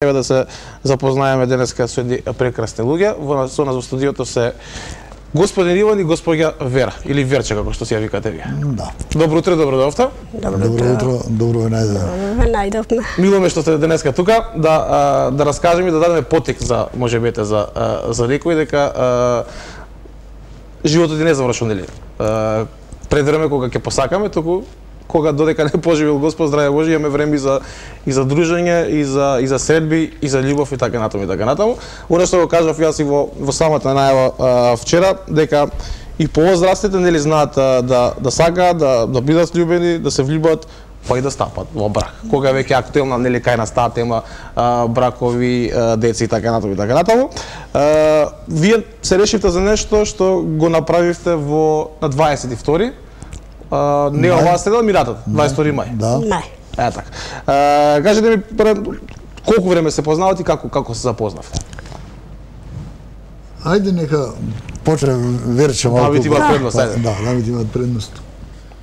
Еве да се запознаеме денеска со прекрасни луѓе. Со нас во студиото се господин Иван и госпоѓа Вера, или Верче, како што си ја викате вие. Да. Добро утро, добро дојавте. Добро утро, добро ве најдовме. Мило ме што сте денеска тука, да раскажеме и да дадеме потик за, можебите, за некој, дека животот и не завршува, нели? Пред време кога ќе посакаме, туку кога додека не поживил Господ, здраве Боже, имаме време и за дружење, и за средби, и за љубов и така натаму и така натаму. Оно што го кажав јас и во самата најава вчера, дека и повозрастните нели знаат да сакаат, да бидат љубени, да се влюбат, па и да стапат во брак. Кога веќе актуелна нели кај нас таа тема бракови, деца и така натаму и така натаму. Вие се решивте за нешто што го направивте на 22 не оваа среда, миратата, 22 мај. Да. Мај. Така. Кажете ми, колку време се познавате и како се запознавте? Ајде нека почне Верче малку. Да, ви имаат предност, ајде. Да, ви имаат предност.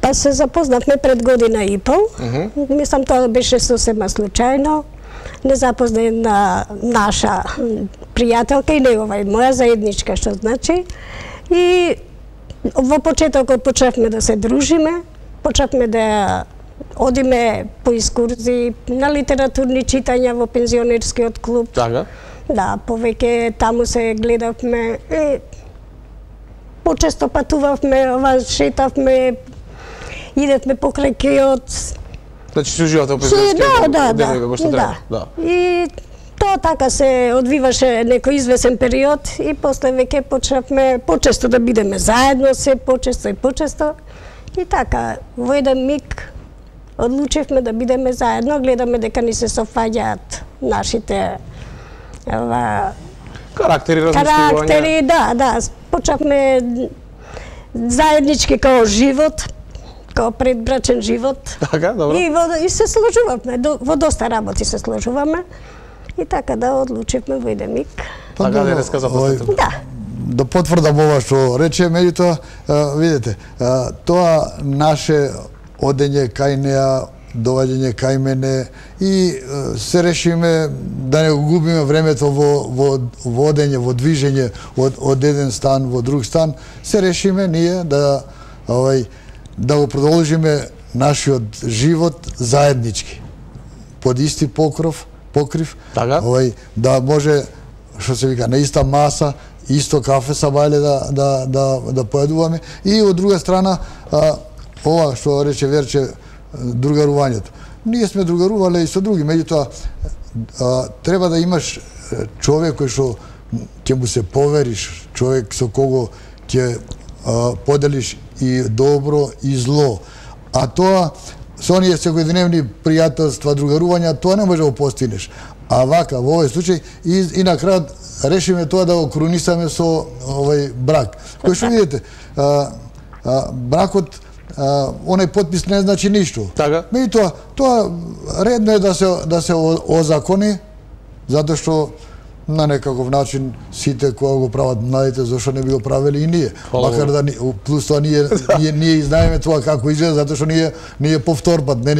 Па се запознавме пред година и пол. Мислам, тоа беше сосема случајно. Не запозна една наша пријателка и негова и моја заедничка, што значи. И во почетокот почнавме да се дружиме, почнавме да одиме по искурзии, на литературни читања во пензионерскиот клуб. Така? Да, повеќе таму се гледавме, почесто патувавме, шетавме, идевме покрај кеот. Значи се уживате во пензионерскиот клуб? како што треба. Да. И тоа така се одвиваше некој извесен период и после веќе почнавме почесто да бидеме заедно, се почесто и почесто. И така, во еден миг одлучивме да бидеме заедно, гледаме дека ни се софаѓаат нашите карактери, размислувања. Карактери, да. Почнавме заеднички као живот, као предбрачен живот. Така, добро. И се сложувавме, во доста работи се сложуваме. И така да одлучивме во еден миг. Така денеска запознате. Да. Да потврдам ова што рече, меѓутоа, видите, тоа наше одење кај неа, доваѓање кај мене и се решиме да не губиме времето во одење, во движење од еден стан во друг стан, се решиме ние да го продолжиме нашиот живот заеднички, под исти покрив, така? Да може, што се вика, на иста маса, исто кафе сабајле да поедуваме и од друга страна ова што рече Верче, другарувањето. Ние сме другарувале и со други, меѓутоа треба да имаш човек кој што ќе му се повериш, човек со кого ќе поделиш и добро и зло. А тоа со оние секојдневни пријателства, другарувања, тоа не може да го постигнеш. А вака, во овој случај, и на крајот решиме тоа да го кронисаме со овој брак. Кој што видите, бракот, оној подпис не значи ништо. Така? Меѓутоа, тоа редно е да се озакони, затоа што на некаков начин сите кога го прават младите, зашто не би го правеле и ние. Макар да плюс тоа ние знаеме тоа како изгледа, затоа што ние повтор пат, не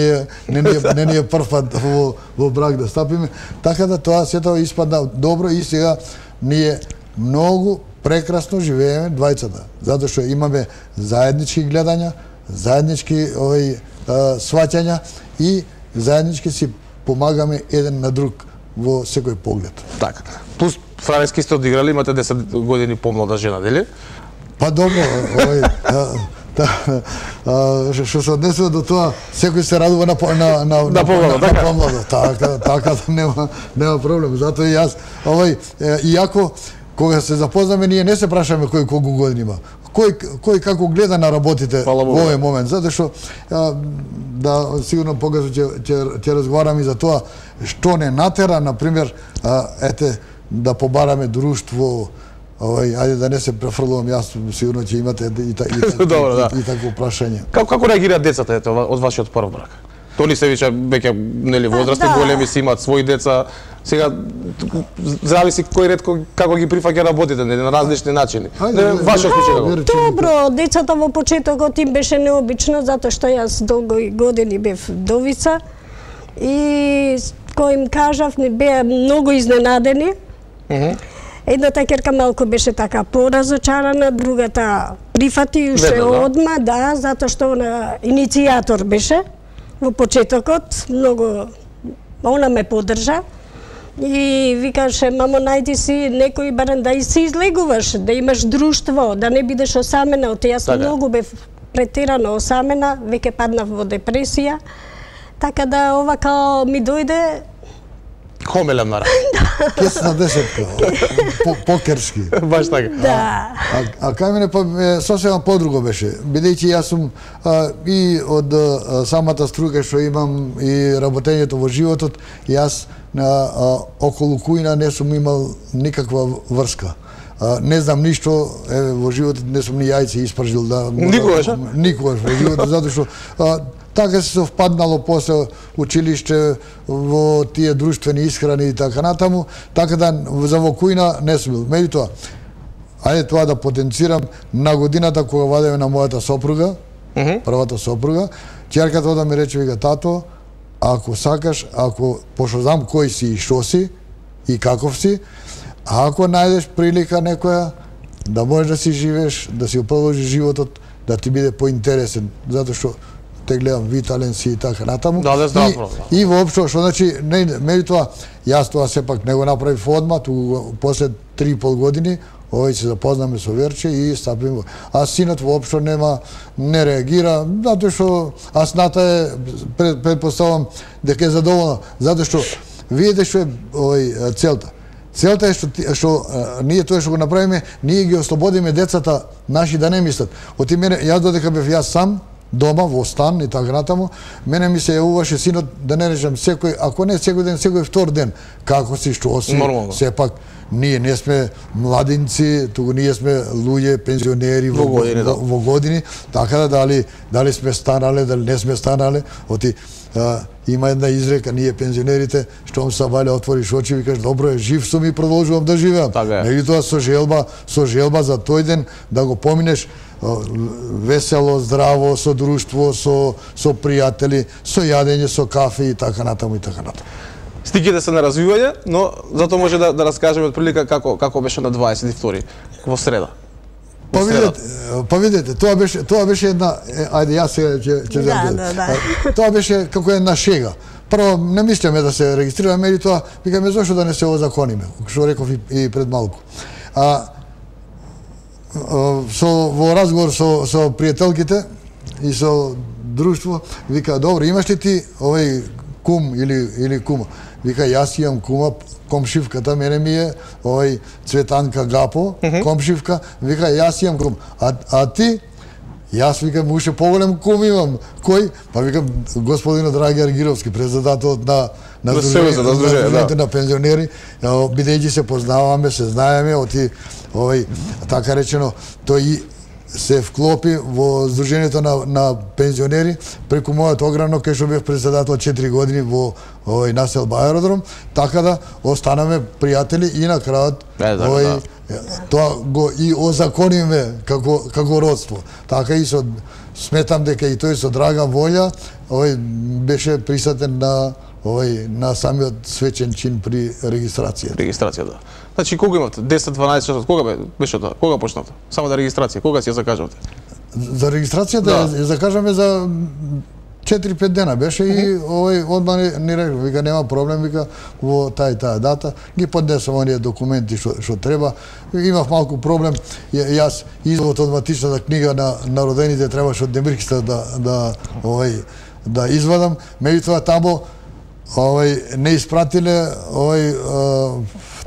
ние прв пат во брак да стапиме. Така да тоа сето испадна добро и сега ние многу прекрасно живееме двајцата, затоа што имаме заеднички гледања, заеднички сваќања и заеднички си помагаме еден на друг во секој поглед. Така. Плюс франески сте одиграли, имате 10 години помлада жена, дели? Па добро, што се однесува до тоа, секој се радува на помладо. Така нема проблем. Затоа и јас, иако кога се запознаме, ние не се прашаме кој колку години има. Кој како гледа на работите во овој момент, затоа што сигурно погасо ќе разговараме и за тоа што не натера, например, да побараме друштво, ајде да не се префрлувам, јас сигурно ќе имате и такво прашање. Како реагираат децата од вашиот прв брак? Тони се веќе нели возрастни, големи си имаат своји деца. Сега зависи кој ред како ги прифаќа работите на различни начини. Вашиот случај како? Добро, децата во почетокот им беше необично затоа што јас долго години бев вдовица и кој им кажав, не беа многу изненадени. Едната ќерка малку беше така поразочарана, другата прифати уште одма, да, затоа што она иницијатор беше во почетокот, многу она ме поддржа. И викаше, мамо, најди си некој барем да се излегуваш, да имаш друштво, да не бидеш осамена. Јас многу бев претерано осамена, веќе паднав во депресија. Така да ова као ми дојде Хомелем на Кес на десетка, покерски. Баш така. Да. А кај мене па сосема подруго беше, бидејќи јас сум и од самата струка што имам и работењето во животот, јас околу кујна не сум имал никаква врска. Не знам ништо, во животот не сум ни јајци испржил да... Никогаш? Никогаш во животот, затоа што така се совпаднало после училиште во тие друштвени исхрани и така натаму, така да за во кујна не сум бил. Меѓутоа, ајде тоа да потенцирам, на годината кога вадеме на мојата сопруга, првата сопруга, ќерката ода ми рече, вика, тато, ако сакаш, пошто знам кој си и што си и каков си, ако најдеш прилика некоја да можеш да си живееш, да си продолжиш животот, да ти биде поинтересен, затоа што те гледам витален си и така натаму. Да, здраво. И воопшто, што значи, меѓутоа, јас тоа сепак не го направив одма, туку после 3,5 години, овој се запознаме со Верче и стапим. А синот воопшто не реагира, затоа што асната е, предпоставам дека е задоволна, затоа што видите што е целта. Целта е што ние тоа што го направиме, ние ги ослободиме децата наши да не мислат. Оти мене, јас додека бев јас сам, дома, во стан и така натаму, мене ми се јавуваше синот, да не речам секој, ако не секој ден, секој втор ден, како си, што си, сепак, ние не сме младинци, туку ние сме луѓе, пензионери во години, така да дали сме станале, дали не сме станале, оти има една изрека, ние пензионерите, штом се валја отвориш очи, викаш, добро е, жив сум и продолжувам да живеам. Меѓутоа со желба за тој ден да го поминеш весело, здраво, со друштво, со пријатели, со јадење, со кафе и така натаму и така натаму. Стигите се на развивање, но затоа може да раскажеме од прилика како беше на 22 во среда. Па видете, тоа беше една, ајде јас ќе да. Тоа беше како една шега. Прво не мислиме да се регистрираме, меѓутоа викаме зошто да не се озакониме, што реков и пред малку. Во разговор со пријателките и со друштво, вика, добро, имаш ли ти овој кум или кума? Вика, јас имам кума, комшивката, мене ми е овој Цветанка Гапо, комшивка, вика, јас имам кум. А ти? Јас, викам, уште поголем кум имам. Кој? Па викам, господинот Драги Аргировски, председателот на Сдруженијето на пензионери, бидејќи се познаваме, се знаеме, оти овој, така речено, тој се вклопи во Сдруженијето на пензионери преку мојот огранок, кај што бев председател 4 години во овој населба аеродром, така да останаме пријатели и на крајот овој тоа го и озакониме како родство. Така и сметам дека и тој со драга волја овој беше присутен на самиот свечен чин при регистрацијата. Регистрацијата. Значи кога имате? 10-12 часот, кога беше тоа? Кога почнавте? Само да регистрација, кога си ја закажавте? За регистрацијата ја закажаме за 4-5 дена беше и овој одма ни рекол, вика нема проблем, вика во таа дата, ги поднесам оние документи што треба. Имав малку проблем, јас извод од матичната книга на родените требаше од Демиркиста да извадам, меѓутоа таму не испратиле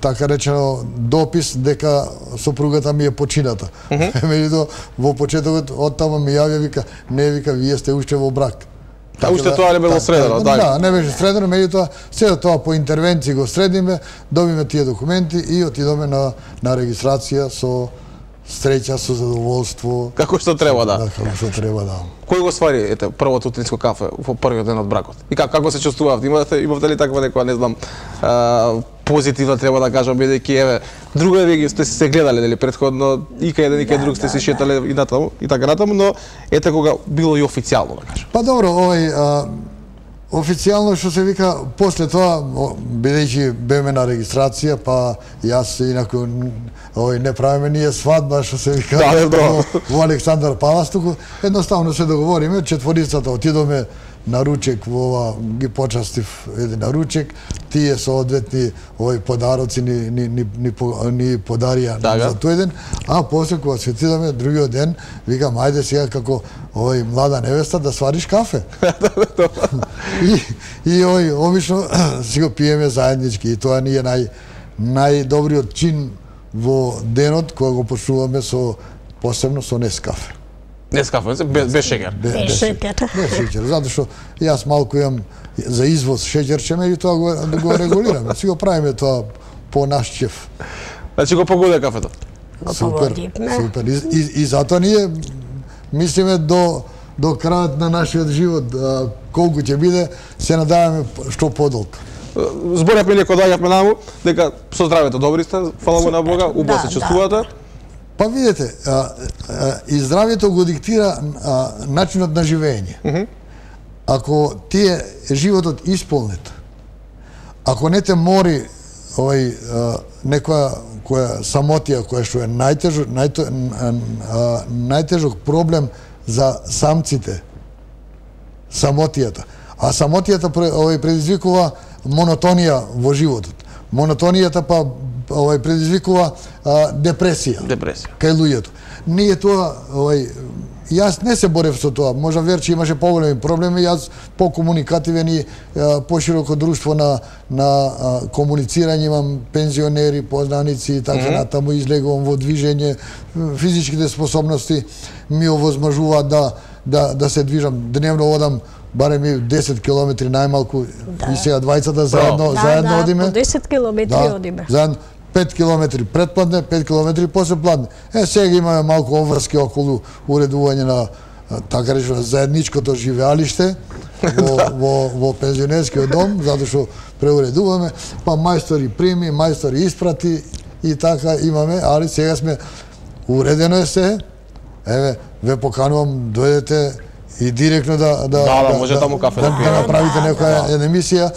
така речено допис дека сопругата ми е почината. Меѓутоа во почетокот од таму ми јавија, вика, не, вика, вие сте уште во брак. Уште тоа не било средено, да, не беше средено, меѓутоа се тоа по интервенција го средиме, добиме тие документи и отидоме на регистрација со среќа, со задоволство. Како што треба, да. Како што треба, да. Кој го свари првото утринско кафе во првиот ден од бракот? И како се чувствувавте? Имавте ли таква некоја, не знам, позитивна, треба да кажам, бидејќи еве другари ги сте се гледале нели претходно и кај еден и кај друг сте се шетале и натаму и така натаму, но ете кога било и официјално, да кажам. Па добро, Официјално, што се вика, после тоа, бидејќи беме на регистрација, па јас инаку не правиме ние свадба, што се вика, во Александар Палас, туку едноставно се договориме, четворицата отидоме на ручек, во ова ги почастив еден на ручек, тие соодветни подароци ни подарија за тој ден, а после кога се отидоме другиот ден, викам, ајде сега како млада невеста да свариш кафе. И обично си го пиеме заеднички и тоа ни е најдобриот чин во денот кога го почнуваме посебно со Нескафе. Нескафе, без шеќер. Без шеќер. Без шеќер, затоа што јас малку имам за извоз шеќерче, меѓутоа го регулираме. Си го правиме тоа по наш чеф. Значи го погоди кафето. Супер, супер. И затоа ние мислиме до крајот на нашиот живот, колку ќе биде, се надаваме што подолг. Зборевме некој доаѓавме наму, дека со здравето добри сте, фала му на Бога, убаво се чувствувате. Па видите, и здравјето го диктира начинот на живење. Ако ти е животот исполнет, ако не те мори некоја самотија, која што е најтежок проблем за самците, самотијата. А самотијата предизвикува монотонија во животот. Монотонијата па предизвикува депресија. Кај луѓето. Ние тоа, јас не се борев со тоа. Можа Верче имаше поголеми проблеми, јас по-комуникативен и пошироко друштво на комуницирање, имам пензионери, познаници и така натаму, излегувам во движење. Физичките способности ми овозможуваат да се движам. Дневно одам барем и 10 километри најмалку и сега двајцата заедно одиме. Да, по 10 километри одиме. Заедно 5 километри предпладне, 5 километри после пладне. Сега имаме малку обврски околу уредување на така речено заедничкото живеалиште во пензионерскиот дом, затоа што преуредуваме, па мајстори прими, мајстори испрати и така имаме, али сега сме уредено е се. Еве, ве поканувам, дојдете и директно да може таму кафе да направите некоја емисија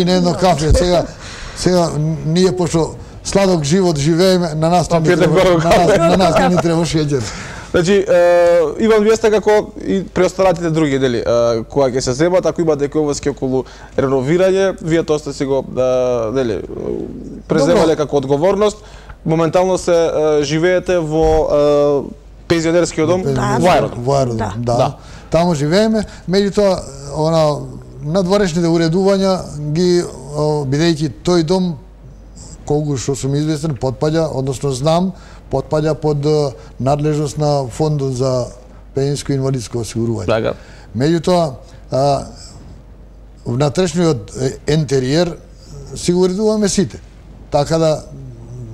и на едно кафе. Сега ние пошто сладок живот живееме, на нас не ни треба шеќер. Значи, Иван, вие сте како и преосталатите други дели, кога ќе се земат, ако имате некои обврски околу реновирање, вие тоа сте си го преземале како одговорност, моментално се живеете во пензионерскиот дом во Аеродром. Да. Таму живееме, меѓутоа надворешните уредувања ги бидејќи тој дом, колку што сум известен, потпаѓа, односно знам, потпаѓа под надлежност на Фондот за пензионско и инвалидско осигурување. Меѓутоа, внатрешниот ентериер си го уредуваме сите. Така да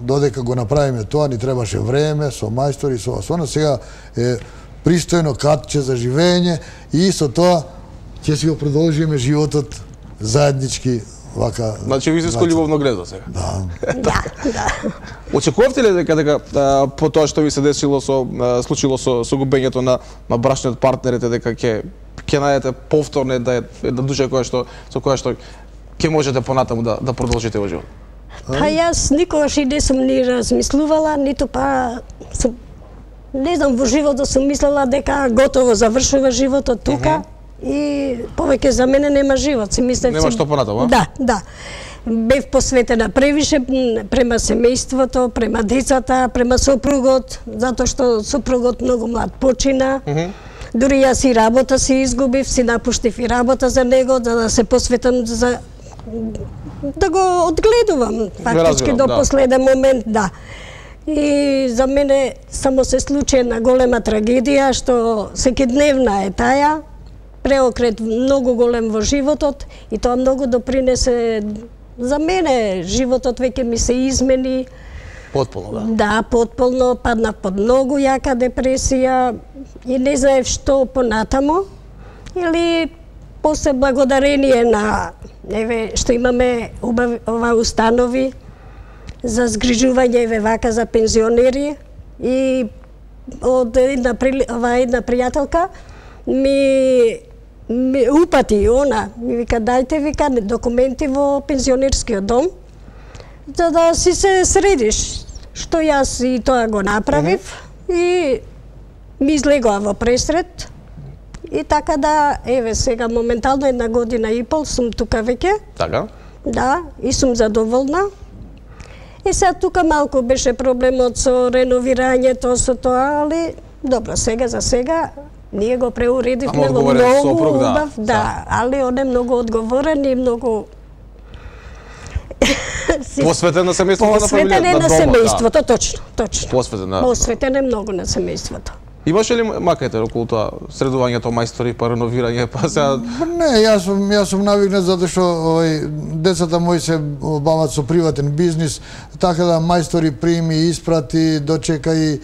додека го направиме тоа, ни требаше време, со мајстори, со оно, сега е пристојно катче за живење и со тоа ќе си го продолжиме животот заеднички вака. Значи ви се љубовно гнездо сега. Да. Очекувавте ли дека по тоа што ви се случило со губењето на брачниот партнерите, дека ќе најдете повторно една душа со која што ќе можете понатаму да продолжите во живот? Па јас никогаш и не сум ни размислувала, ниту па не знам, во животот сум мислела дека готово завршува животот тука и повеќе за мене нема живот. Си мислев нема што понатаму, а? Да. Бев посветена превише према семејството, према децата, према сопругот, затоа што сопругот многу млад почина. Дури јас и работа си изгубив, си напуштив и работа за него, за да се посветам да го одгледувам фактички до последен момент, да. И за мене само се случи една голема трагедија, што секидневна е таја, преокрет многу голем во животот и тоа многу допринесе за мене. Животот веќе ми се измени. Потполно, да? Да, потполно, паднав под многу јака депресија и не знаев што понатамо. Или после благодарение на што имаме ова установи за згрижување вака за пензионери и од една пријателка ми упати она, ми вика дајте вика документи во пензионерскиот дом за да си се средиш. Што јас и тоа го направив и ми излегоа во пресред. И така да, еве сега моментално 1 година и пол сум тука веќе. Така? Да, и сум задоволна. И сега тука малку беше проблемот со реновирањето, со тоа, али добро, сега за сега ние го преуредивме во многу убав, да, али он е многу одговорен и многу посветен на семејството, посветен е на семејството, точно, точно. Посветен е многу на семејството. Имаше ли макетер околу тоа, средувањето мајстори, па реновирање, па сега... Не, јас сум навикнат затоа што децата мои се бават со приватен бизнис, така да мајстори прими, испрати, дочекај,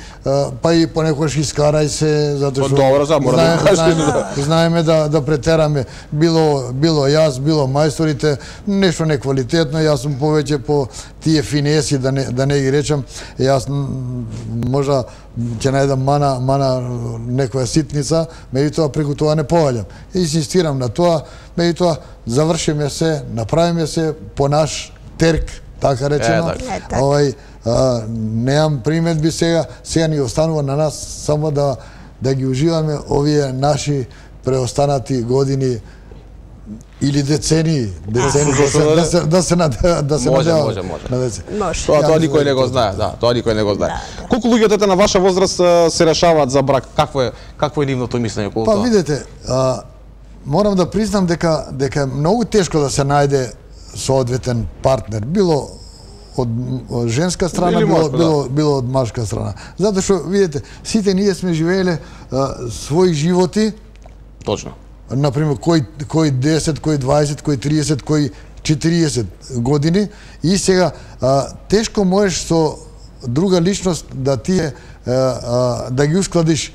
па и понекогаш искарај се, затоа што... Добро, мора да кажеш. Знаеме да претераме, било јас, било мајсторите, нешто неквалитетно, јас сум повеќе по тие финеси, да не ги речам, јас можда ќе најдам мана некоја ситница, меѓутоа преку тоа не повалјам. Инсистирам на тоа, меѓутоа завршиме се, направиме се по наш терк, така речено. Неам приметби сега ни останува на нас само да ги уживаме овие наши преостанати години или децении да се надева на деца. Тоа никој не го знае, да, тоа никој не го знае. Колку луѓе дете на ваша возраст се решаваат за брак? Какво е нивното мислење околу тоа? Па видете, морам да признам дека е многу тешко да се најде соодветен партнер, било од женска страна, било од мажка страна. Затоа што видите, сите ние сме живееле своји животи. Точно. Например, кој 10, кој 20, кој 30, кој 40 години и сега тешко можеш со друга личност да да ги ускладиш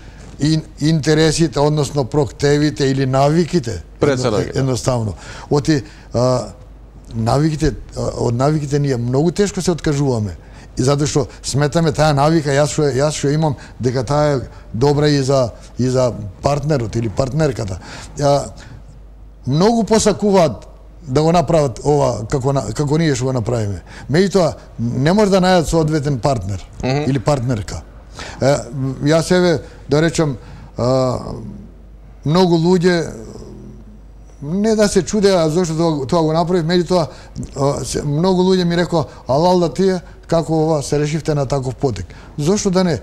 интересите, односно проктевите или навиките. Едноставно. Од навиките ние многу тешко се откажуваме. И затоа што сметаме таа навика, јас што имам, дека таа е добра и за партнерот или партнерката. Многу посакуваат да го направат ова како ние што го направиме. Меѓутоа не може да најдат соодветен партнер или партнерка. Јас еве да речам многу луѓе не да се чудеа зашто тоа го направив, меѓутоа многу луѓе ми рекоа: "Алал да тие како ова се решивте на таков потек?" Зошто да не?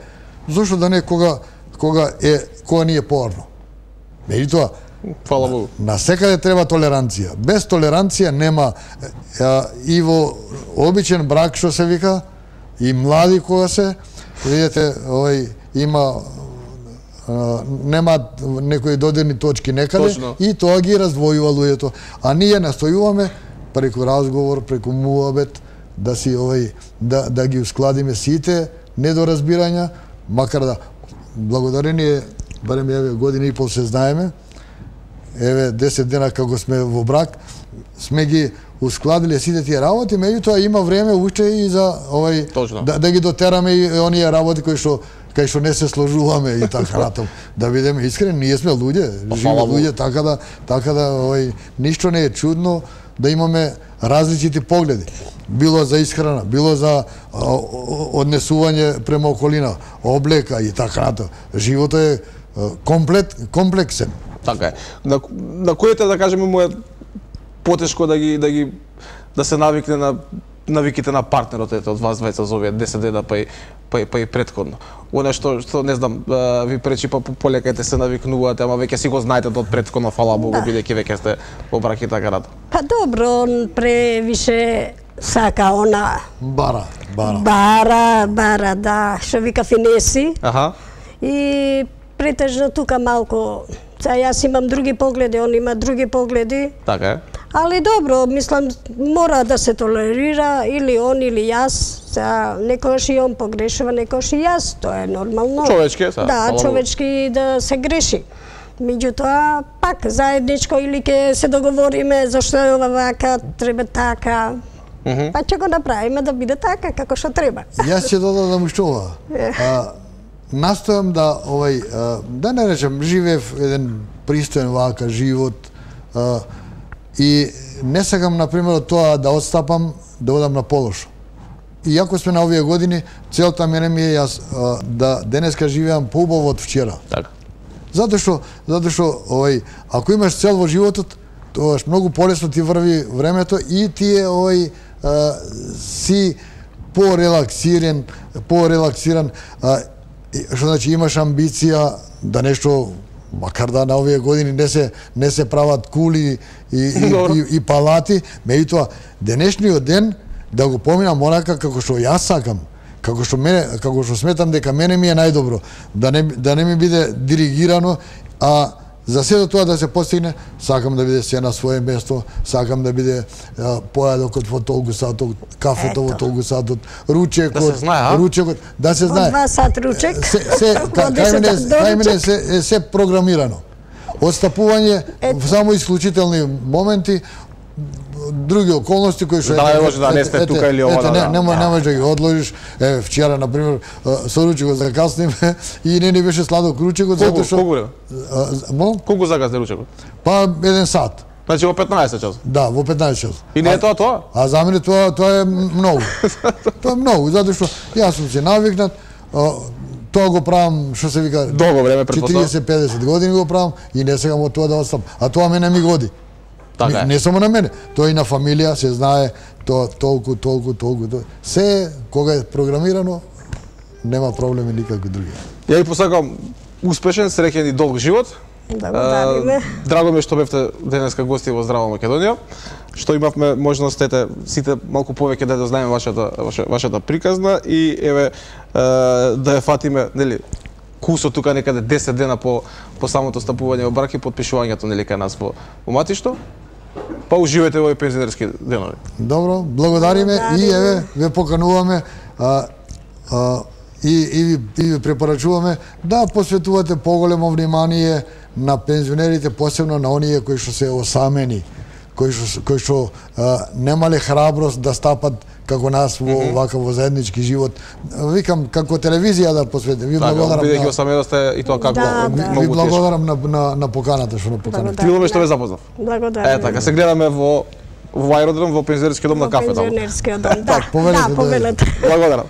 Зошто да не кога ни е порно? Меѓутоа, фала Богу, на секаде треба толеранција. Без толеранција нема и во обичен брак што се вика, и млади кога се, видите, има нема некои додирни точки некаде. Точно. И тоа ги раздвојува луѓето. А ние настојуваме преку разговор, преку муабет, да ги ускладиме сите недоразбирања, макар да благодарение, барем еве година и пол се знаеме, еве 10 дена како сме во брак, сме ги ускладиле сите тие работи, меѓутоа има време уште и за да ги дотераме и оние работи кај што не се сложуваме и така натаму. Да бидеме искрени, ние сме луѓе, живи луѓе, така да ништо не е чудно да имаме различити погледи. Било за исхрана, било за однесување према околина, облека и така натаму. Животот е комплексен. Така е. На којите, да кажеме, му е потешко да се навикне на навиките на партнерот од вас двајца за овие 10 дена па и претходно. Оне што не знам, ви пречи па полека се навикнувате, ама веќе си го знаете од претходно, фала Богу, бидејќи веќе сте во брак и така рад. Па добро, он превише сака она бара, да, што вика финеси. И претежно тука малку, јас имам други погледи, он има други погледи. Така е. Али добро, мислам, мора да се толерира или он или јас. Некојаш и он погрешува, некојаш и јас, тоа е нормално. Човечки, да, човечки да се греши. Меѓутоа, пак заедничко или ќе се договориме зашто е ова вака, треба така. Па ќе го направиме да биде така како што треба. Јас ќе додадам уште ова. Настојам да не речем, живеев еден пристоен вака живот. И не сакам, например, тоа да отстапам, да одам на полошо. Иако сме на овие години, целта мене ми е јас да денеска живеам поубаво од вчера. Така. Затоа што ако имаш цел во животот, тоа многу полесно ти врви времето и ти е си порелаксиран, што значи имаш амбиција да нешто, макар да на овие години не се прават кули и палати, меѓутоа денешниот ден да го поминам онака како што јас сакам, како што сметам дека мене ми е најдобро, да не ми биде диригирано, а за сето тоа да се постигне, сакам да биде се на свое место, сакам да биде појадокот во толку сатот, кафето во толку сатот, ручекот, да се знае. Во 2 сат ручек. Кај мене се програмирано. Отстапување само исклучителни моменти, други околности кои што да не може да не сте тука или ова. Не можеш да ги одложиш. Вчера на пример со ручекот закасниме и не ни беше сладок ручекот затоа што колку закасни ручекот? Па 1 сат. Значи во 15 часот. Да, во 15 часот. И не е тоа? А за мене тоа е многу. Тоа е многу затоа што јас сум се навикнат. Тоа го правам, што се вика, долго време, претпоставам. 40-50 години го правам и не сакам од тоа да отстапам. А тоа мене ми годи. Не само на мене, тоа и на фамилија се знае, тоа толку. Се, кога е програмирано, нема проблеми никакви други. Ја ви посакам успешен, среќен и долг живот. Благодариме. Драго ми е што бевте денеска гости во Здрава Македонија, што имавме можност сите малку повеќе да знаеме вашата приказна и еве да ја фатиме, нели, кусот тука некаде 10 дена по самото стапување во брак и потпишувањето, нели, кај нас во Матишто. Па уживајте во овие пензионерски денови. Добро, благодариме и еве ве покануваме и ви препорачуваме да посветувате поголемо внимание на пензионерите, посебно на оние кои што се осамени, кои што немале храброст да стапат како нас во заеднички живот. Викам, како телевизија да посветим. Ви благодарам. Бидејќи осаменост и тоа како ви благодарам на поканата што на поканата. Мило што ве запознав. Благодарам. Така, се гледаме во аеродром, во пензионерски дом на кафе таму. Пензионерскиот дом, да. Повелете. Благодарам.